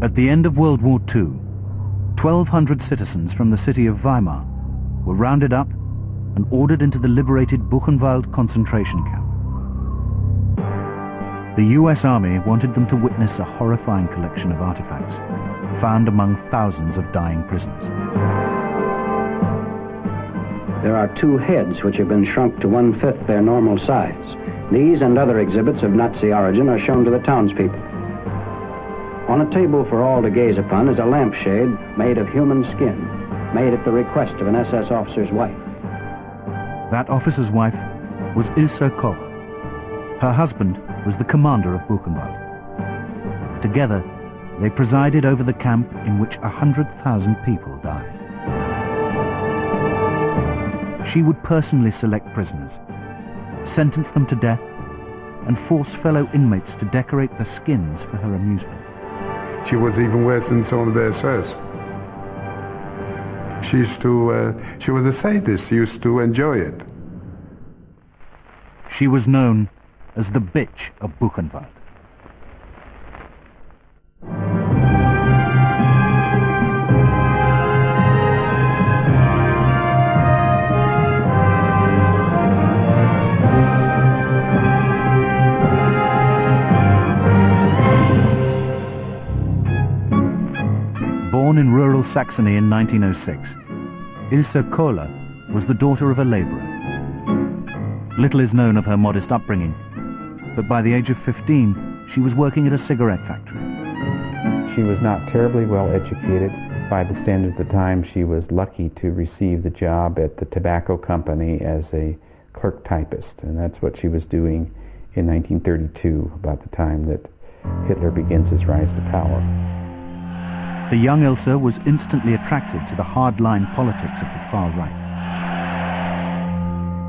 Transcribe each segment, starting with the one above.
At the end of World War II, 1,200 citizens from the city of Weimar were rounded up and ordered into the liberated Buchenwald concentration camp. The US Army wanted them to witness a horrifying collection of artifacts found among thousands of dying prisoners. There are 2 heads which have been shrunk to 1/5 their normal size. These and other exhibits of Nazi origin are shown to the townspeople. On a table for all to gaze upon is a lampshade made of human skin, made at the request of an SS officer's wife. That officer's wife was Ilse Koch. Her husband was the commander of Buchenwald. Together, they presided over the camp in which 100,000 people died. She would personally select prisoners, sentence them to death, and force fellow inmates to decorate their skins for her amusement. She was even worse than some of the SS. She was a sadist, she used to enjoy it. She was known as the bitch of Buchenwald. Born in rural Saxony in 1906, Ilse Koch was the daughter of a laborer. Little is known of her modest upbringing, but by the age of 15, she was working at a cigarette factory. She was not terribly well educated. By the standards of the time, she was lucky to receive the job at the tobacco company as a clerk typist, and that's what she was doing in 1932, about the time that Hitler begins his rise to power. The young Ilse was instantly attracted to the hard-line politics of the far right.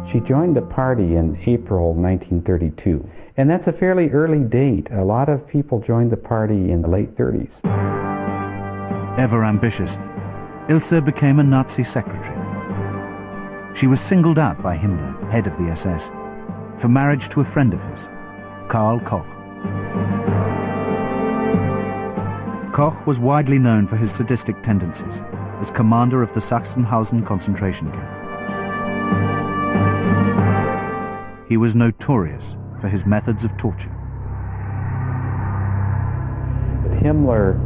She joined the party in April 1932, and that's a fairly early date. A lot of people joined the party in the late 30s. Ever ambitious, Ilse became a Nazi secretary. She was singled out by Himmler, head of the SS, for marriage to a friend of his, Karl Koch. Koch was widely known for his sadistic tendencies as commander of the Sachsenhausen concentration camp. He was notorious for his methods of torture. Himmler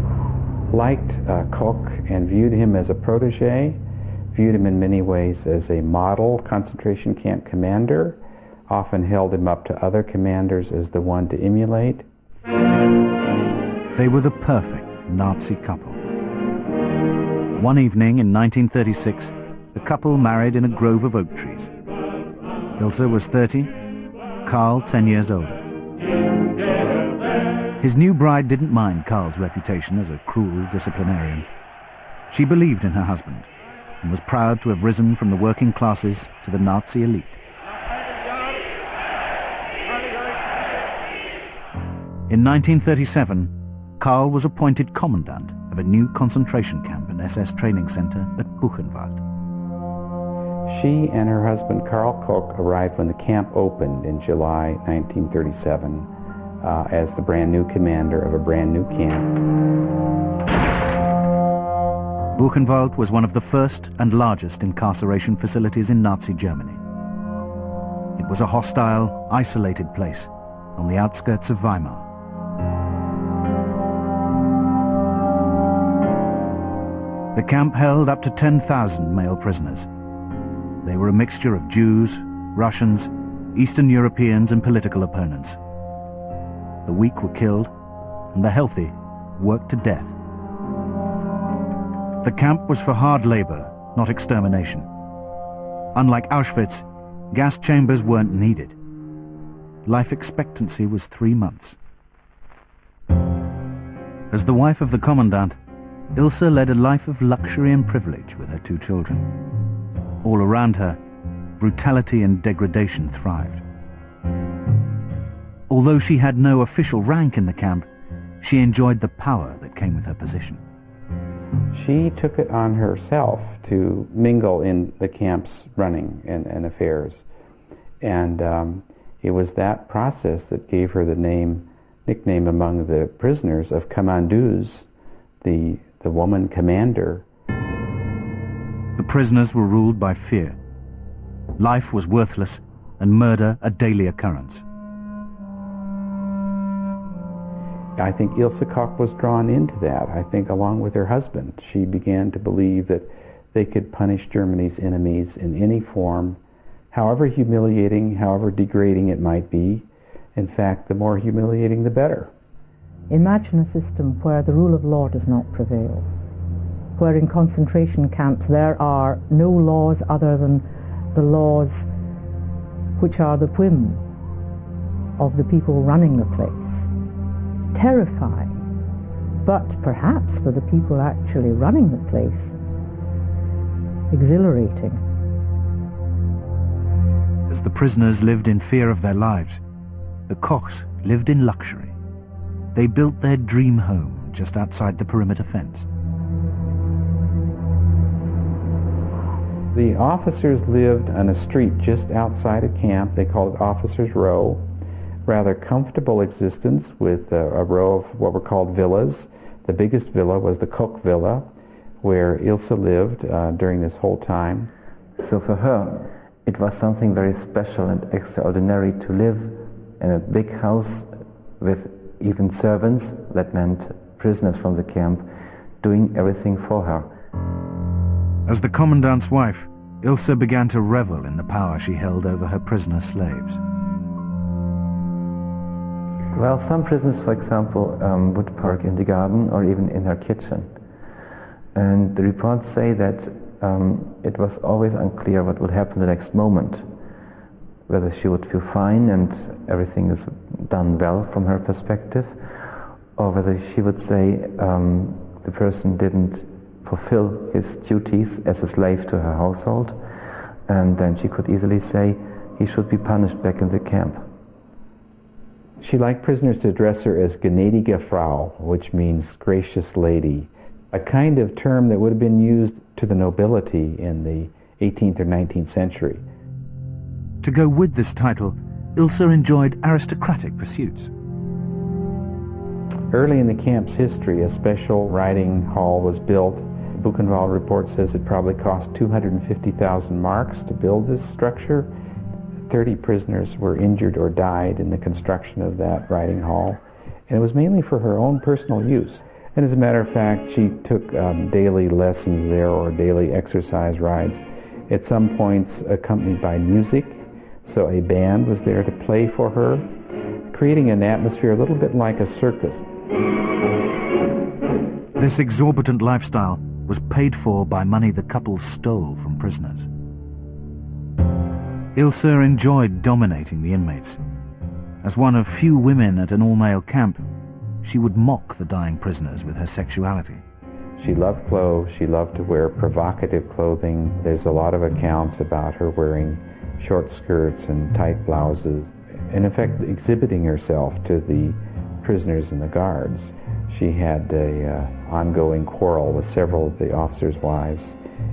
liked Koch and viewed him as a protege, viewed him in many ways as a model concentration camp commander, often held him up to other commanders as the one to emulate. They were the perfect Nazi couple. One evening in 1936, the couple married in a grove of oak trees. Ilse was 30, Karl 10 years older. His new bride didn't mind Karl's reputation as a cruel disciplinarian. She believed in her husband and was proud to have risen from the working classes to the Nazi elite. In 1937, Karl was appointed commandant of a new concentration camp and SS training center at Buchenwald. She and her husband Karl Koch arrived when the camp opened in July 1937 as the brand new commander of a brand new camp. Buchenwald was one of the first and largest incarceration facilities in Nazi Germany. It was a hostile, isolated place on the outskirts of Weimar. The camp held up to 10,000 male prisoners. They were a mixture of Jews, Russians, Eastern Europeans and political opponents. The weak were killed, and the healthy worked to death. The camp was for hard labor, not extermination. Unlike Auschwitz, gas chambers weren't needed. Life expectancy was 3 months. As the wife of the commandant, Ilse led a life of luxury and privilege with her 2 children. All around her, brutality and degradation thrived. Although she had no official rank in the camp, she enjoyed the power that came with her position. She took it on herself to mingle in the camp's running and affairs. And it was that process that gave her the nickname among the prisoners of commandeuse, the woman commander. The prisoners were ruled by fear. Life was worthless and murder a daily occurrence. I think Ilse Koch was drawn into that. I think along with her husband, she began to believe that they could punish Germany's enemies in any form, however humiliating, however degrading it might be. In fact, the more humiliating, the better. Imagine a system where the rule of law does not prevail, where in concentration camps there are no laws other than the laws which are the whim of the people running the place. Terrifying, but perhaps for the people actually running the place, exhilarating. As the prisoners lived in fear of their lives, the Kochs lived in luxury. They built their dream home just outside the perimeter fence. The officers lived on a street just outside a camp. They called it Officers' Row. Rather comfortable existence with a row of what were called villas. The biggest villa was the Koch villa, where Ilse lived during this whole time. So for her, it was something very special and extraordinary to live in a big house with even servants, that meant prisoners from the camp, doing everything for her. As the commandant's wife, Ilse began to revel in the power she held over her prisoner slaves. Well, some prisoners, for example, would park in the garden or even in her kitchen. And the reports say that it was always unclear what would happen the next moment, whether she would feel fine and everything is done well from her perspective, or whether she would say the person didn't fulfill his duties as a slave to her household, and then she could easily say he should be punished back in the camp. She liked prisoners to address her as gnädige Frau, which means gracious lady, a kind of term that would have been used to the nobility in the 18th or 19th century. To go with this title, Ilse enjoyed aristocratic pursuits. Early in the camp's history, a special riding hall was built. The Buchenwald report says it probably cost 250,000 marks to build this structure. 30 prisoners were injured or died in the construction of that riding hall, and it was mainly for her own personal use. And as a matter of fact, she took daily lessons there or daily exercise rides, at some points accompanied by music. So a band was there to play for her, creating an atmosphere a little bit like a circus. This exorbitant lifestyle was paid for by money the couple stole from prisoners. Ilse enjoyed dominating the inmates. As one of few women at an all-male camp, she would mock the dying prisoners with her sexuality. She loved clothes. She loved to wear provocative clothing. There's a lot of accounts about her wearing short skirts and tight blouses, and in fact exhibiting herself to the prisoners and the guards. She had an ongoing quarrel with several of the officers' wives,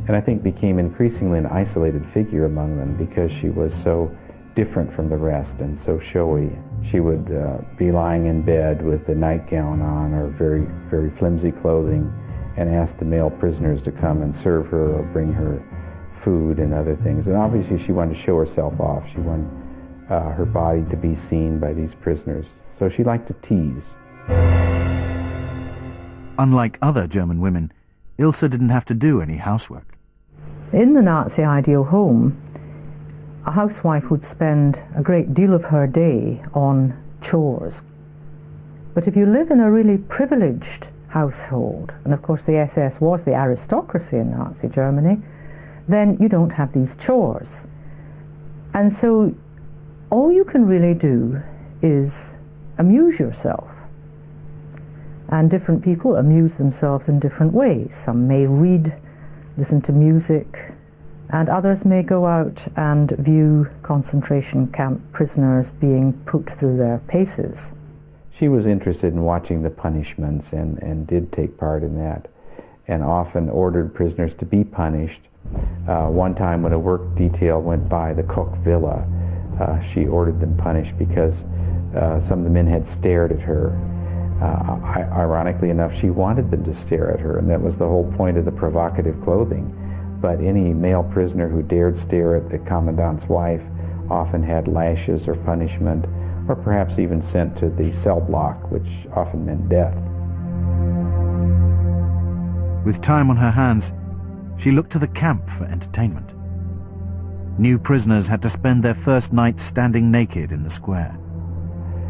and I think became increasingly an isolated figure among them because she was so different from the rest and so showy. She would be lying in bed with a nightgown on or very, very flimsy clothing and ask the male prisoners to come and serve her or bring her food and other things. And obviously she wanted to show herself off. She wanted her body to be seen by these prisoners. So she liked to tease. Unlike other German women, Ilse didn't have to do any housework. In the Nazi ideal home, a housewife would spend a great deal of her day on chores. But if you live in a really privileged household, and of course the SS was the aristocracy in Nazi Germany, then you don't have these chores. And so all you can really do is amuse yourself. And different people amuse themselves in different ways. Some may read, listen to music, and others may go out and view concentration camp prisoners being put through their paces. She was interested in watching the punishments and did take part in that, and often ordered prisoners to be punished. One time when a work detail went by the Koch villa, she ordered them punished because some of the men had stared at her. Ironically enough, she wanted them to stare at her, and that was the whole point of the provocative clothing. But any male prisoner who dared stare at the commandant's wife often had lashes or punishment, or perhaps even sent to the cell block, which often meant death. With time on her hands, she looked to the camp for entertainment. New prisoners had to spend their first night standing naked in the square.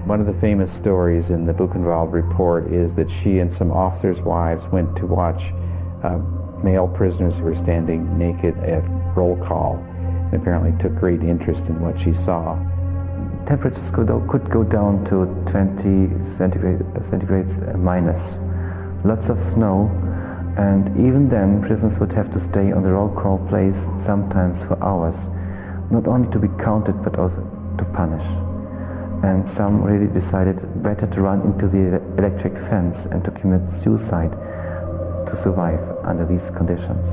One of the famous stories in the Buchenwald report is that she and some officers' wives went to watch male prisoners who were standing naked at roll call, and apparently took great interest in what she saw. Temperatures could go down to 20 centigrades minus. Lots of snow, and even then prisoners would have to stay on the roll call place sometimes for hours, not only to be counted but also to punish. And some really decided better to run into the electric fence and to commit suicide to survive under these conditions.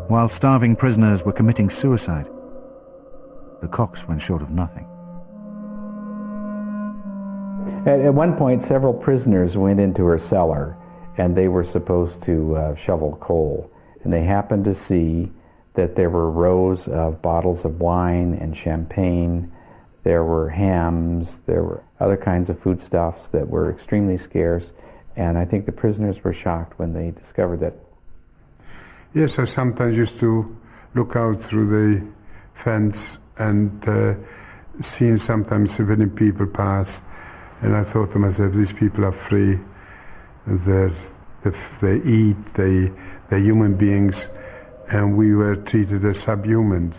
While starving prisoners were committing suicide, the Kochs went short of nothing. At one point, several prisoners went into her cellar, and they were supposed to shovel coal. And they happened to see that there were rows of bottles of wine and champagne. There were hams. There were other kinds of foodstuffs that were extremely scarce. And I think the prisoners were shocked when they discovered that. Yes, I sometimes used to look out through the fence and seen sometimes civilian people pass, and I thought to myself, these people are free, they eat, they're human beings, and we were treated as subhumans.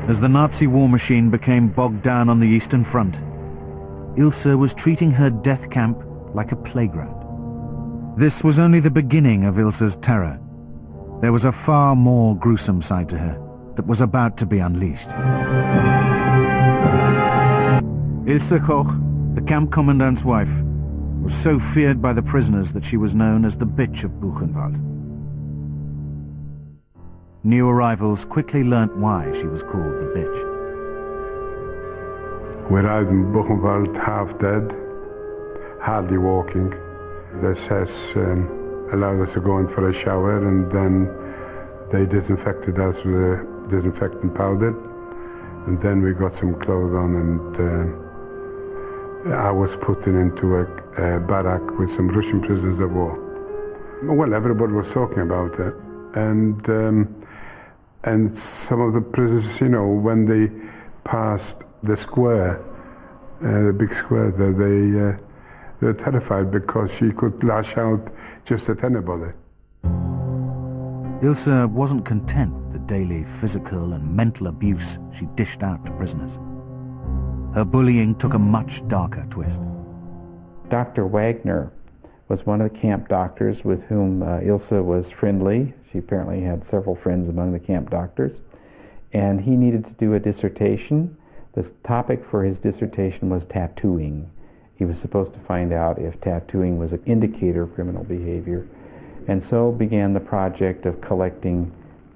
As the Nazi war machine became bogged down on the Eastern Front, Ilse was treating her death camp like a playground. This was only the beginning of Ilse's terror. There was a far more gruesome side to her that was about to be unleashed. Ilse Koch, the camp commandant's wife, was so feared by the prisoners that she was known as the bitch of Buchenwald. New arrivals quickly learnt why she was called the bitch. We arrived in Buchenwald half dead, hardly walking. The SS allowed us to go in for a shower, and then they disinfected us with a disinfectant powder, and then we got some clothes on, and I was put into a barrack with some Russian prisoners of war. Well, everybody was talking about it, and some of the prisoners, you know, when they passed the square, the big square there, they're terrified because she could lash out just at anybody. Ilse wasn't content with the daily physical and mental abuse she dished out to prisoners. Her bullying took a much darker twist. Dr. Wagner was one of the camp doctors with whom Ilse was friendly. She apparently had several friends among the camp doctors. And he needed to do a dissertation. The topic for his dissertation was tattooing. He was supposed to find out if tattooing was an indicator of criminal behavior. And so began the project of collecting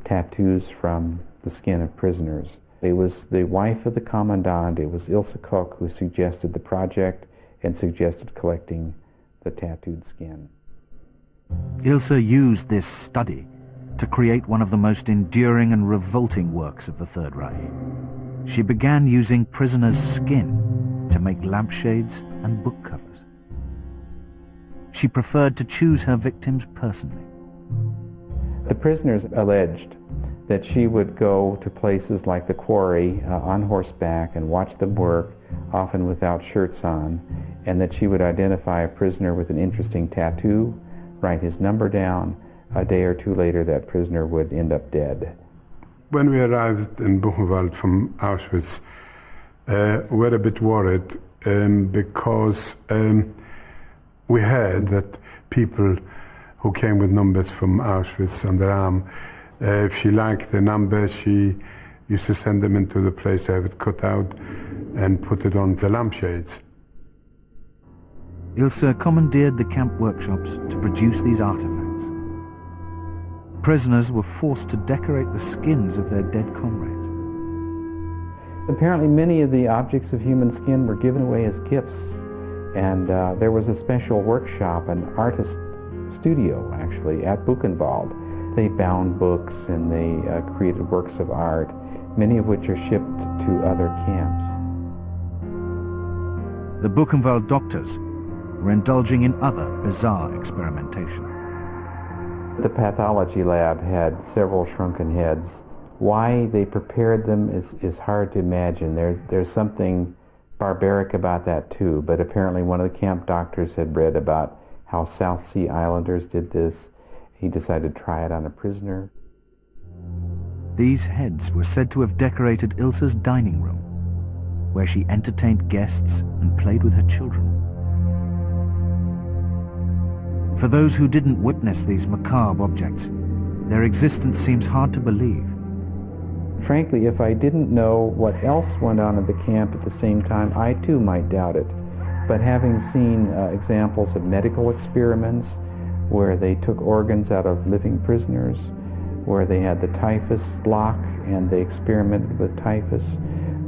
tattoos from the skin of prisoners. It was the wife of the commandant, it was Ilse Koch, who suggested the project and suggested collecting the tattooed skin. Ilse used this study to create one of the most enduring and revolting works of the Third Reich. She began using prisoners' skin to make lampshades and book covers. She preferred to choose her victims personally. The prisoners alleged that she would go to places like the quarry on horseback and watch them work, often without shirts on, and that she would identify a prisoner with an interesting tattoo, write his number down. A day or two later, that prisoner would end up dead. When we arrived in Buchenwald from Auschwitz, we were a bit worried because we heard that people who came with numbers from Auschwitz on their arm, if she liked the number, she used to send them into the place to have it cut out and put it on the lampshades. Ilse commandeered the camp workshops to produce these artifacts. Prisoners were forced to decorate the skins of their dead comrades. Apparently many of the objects of human skin were given away as gifts, and there was a special workshop, an artist studio actually, at Buchenwald. They bound books and they created works of art, many of which are shipped to other camps. The Buchenwald doctors were indulging in other bizarre experimentation. The pathology lab had several shrunken heads. Why they prepared them is hard to imagine. There's something barbaric about that too, but apparently one of the camp doctors had read about how South Sea Islanders did this. He decided to try it on a prisoner. These heads were said to have decorated Ilse's dining room, where she entertained guests and played with her children. For those who didn't witness these macabre objects, their existence seems hard to believe. Frankly, if I didn't know what else went on at the camp at the same time, I too might doubt it. But having seen examples of medical experiments where they took organs out of living prisoners, where they had the typhus block and they experimented with typhus,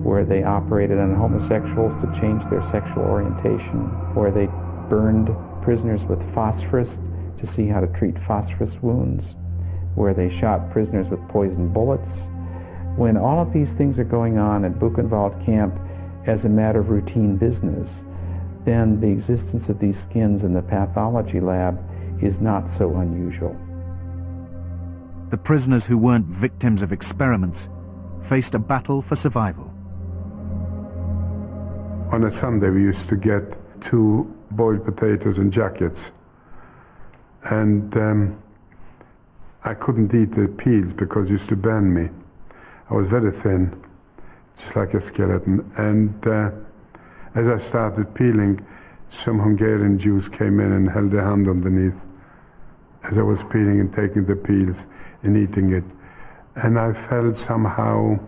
where they operated on homosexuals to change their sexual orientation, where they burned prisoners with phosphorus to see how to treat phosphorus wounds, where they shot prisoners with poison bullets. When all of these things are going on at Buchenwald camp as a matter of routine business, then the existence of these skins in the pathology lab is not so unusual. The prisoners who weren't victims of experiments faced a battle for survival. On a Sunday we used to get 2 boiled potatoes and jackets, and I couldn't eat the peels because it used to burn me. I was very thin, just like a skeleton, and as I started peeling, some Hungarian Jews came in and held their hand underneath as I was peeling and taking the peels and eating it. And I felt somehow,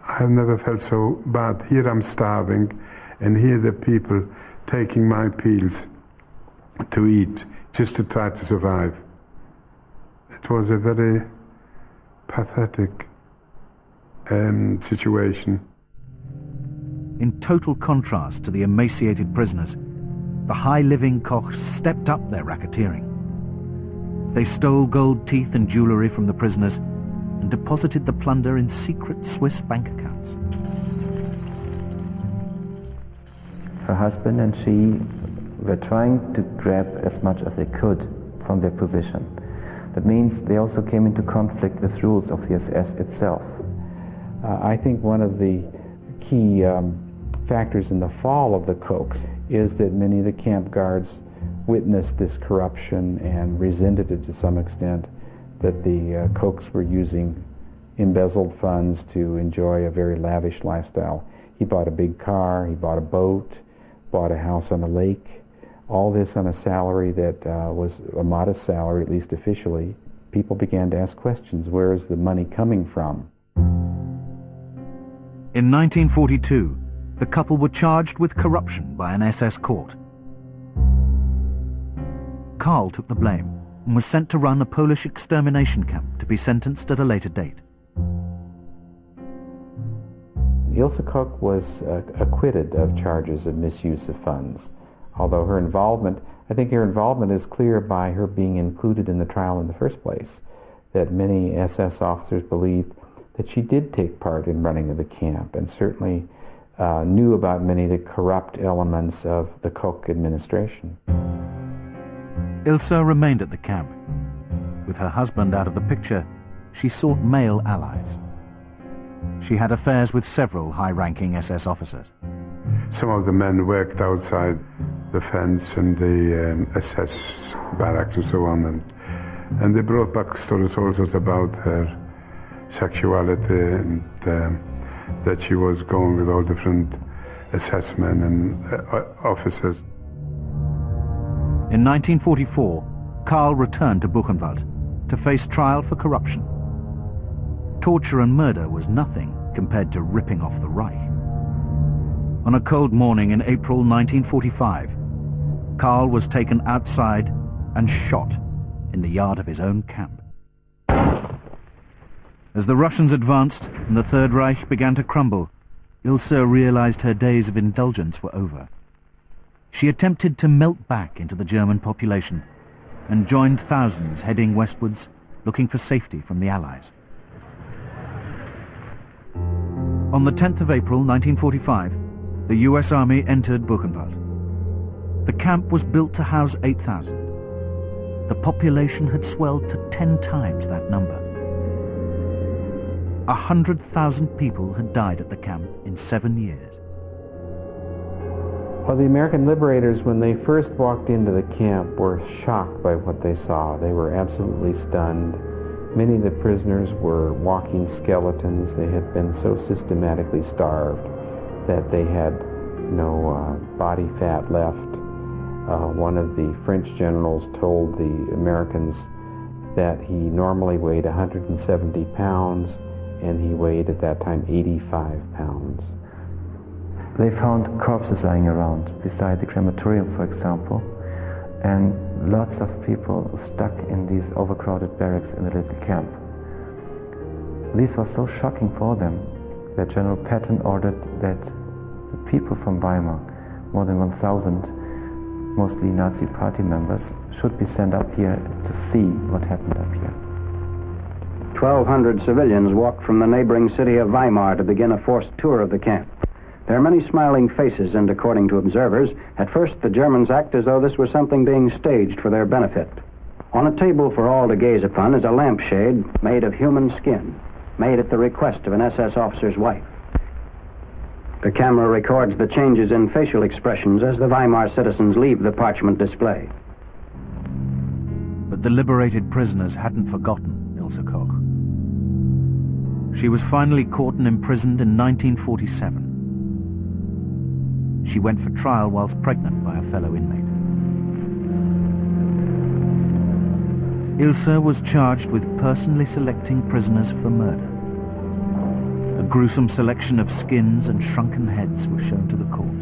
I've never felt so bad. Here I'm starving, and here the people taking my peels to eat, just to try to survive. It was a very pathetic situation. In total contrast to the emaciated prisoners, the high-living Koch stepped up their racketeering. They stole gold teeth and jewelry from the prisoners and deposited the plunder in secret Swiss bank accounts. Her husband and she were trying to grab as much as they could from their position. That means they also came into conflict with rules of the SS itself. I think one of the key factors in the fall of the Kochs is that many of the camp guards witnessed this corruption and resented it to some extent, that the Kochs were using embezzled funds to enjoy a very lavish lifestyle. He bought a big car, he bought a boat, bought a house on a lake, all this on a salary that was a modest salary, at least officially. People began to ask questions, where is the money coming from? In 1942, the couple were charged with corruption by an SS court. Karl took the blame and was sent to run a Polish extermination camp to be sentenced at a later date. Ilse Koch was acquitted of charges of misuse of funds, although her involvement, I think her involvement is clear by her being included in the trial in the first place, that many SS officers believed that she did take part in running of the camp and certainly knew about many of the corrupt elements of the Koch administration. Ilse remained at the camp. With her husband out of the picture, she sought male allies. She had affairs with several high-ranking SS officers. Some of the men worked outside the fence and the SS barracks and so on, and they brought back stories also about her sexuality and that she was going with all different SS men and officers. In 1944, Karl returned to Buchenwald to face trial for corruption. Torture and murder was nothing compared to ripping off the Reich. On a cold morning in April 1945, Karl was taken outside and shot in the yard of his own camp. As the Russians advanced and the Third Reich began to crumble, Ilse realized her days of indulgence were over. She attempted to melt back into the German population and joined thousands heading westwards, looking for safety from the Allies. On the 10th of April 1945, the US Army entered Buchenwald. The camp was built to house 8,000. The population had swelled to 10 times that number. 100,000 people had died at the camp in 7 years. Well, the American liberators, when they first walked into the camp, were shocked by what they saw. They were absolutely stunned. Many of the prisoners were walking skeletons. They had been so systematically starved that they had no body fat left. One of the French generals told the Americans that he normally weighed 170 pounds, and he weighed at that time 85 pounds. They found corpses lying around beside the crematorium, for example, and lots of people stuck in these overcrowded barracks in the little camp. This was so shocking for them that General Patton ordered that the people from Weimar, more than 1,000, mostly Nazi party members, should be sent up here to see what happened up here. 1,200 civilians walked from the neighboring city of Weimar to begin a forced tour of the camp. There are many smiling faces, and according to observers, at first the Germans act as though this was something being staged for their benefit. On a table for all to gaze upon is a lampshade made of human skin, made at the request of an SS officer's wife. The camera records the changes in facial expressions as the Weimar citizens leave the parchment display. But the liberated prisoners hadn't forgotten Ilse Koch. She was finally caught and imprisoned in 1947. She went for trial whilst pregnant by a fellow inmate. Ilse was charged with personally selecting prisoners for murder. A gruesome selection of skins and shrunken heads was shown to the court.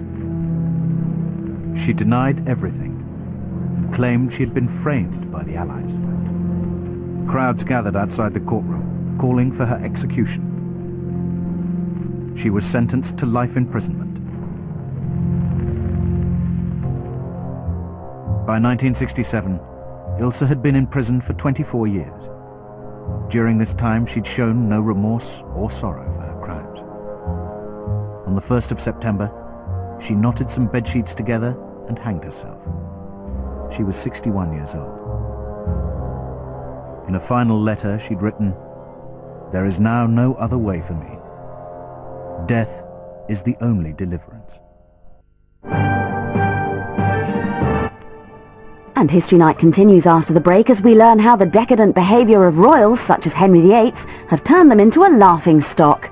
She denied everything and claimed she had been framed by the Allies. Crowds gathered outside the courtroom, calling for her execution. She was sentenced to life imprisonment. By 1967, Ilse had been in prison for 24 years. During this time, she'd shown no remorse or sorrow for her crimes. On the 1st of September, she knotted some bedsheets together and hanged herself. She was 61 years old. In a final letter, she'd written, "There is now no other way for me. Death is the only deliverance." And History Night continues after the break as we learn how the decadent behaviour of royals such as Henry VIII have turned them into a laughing stock.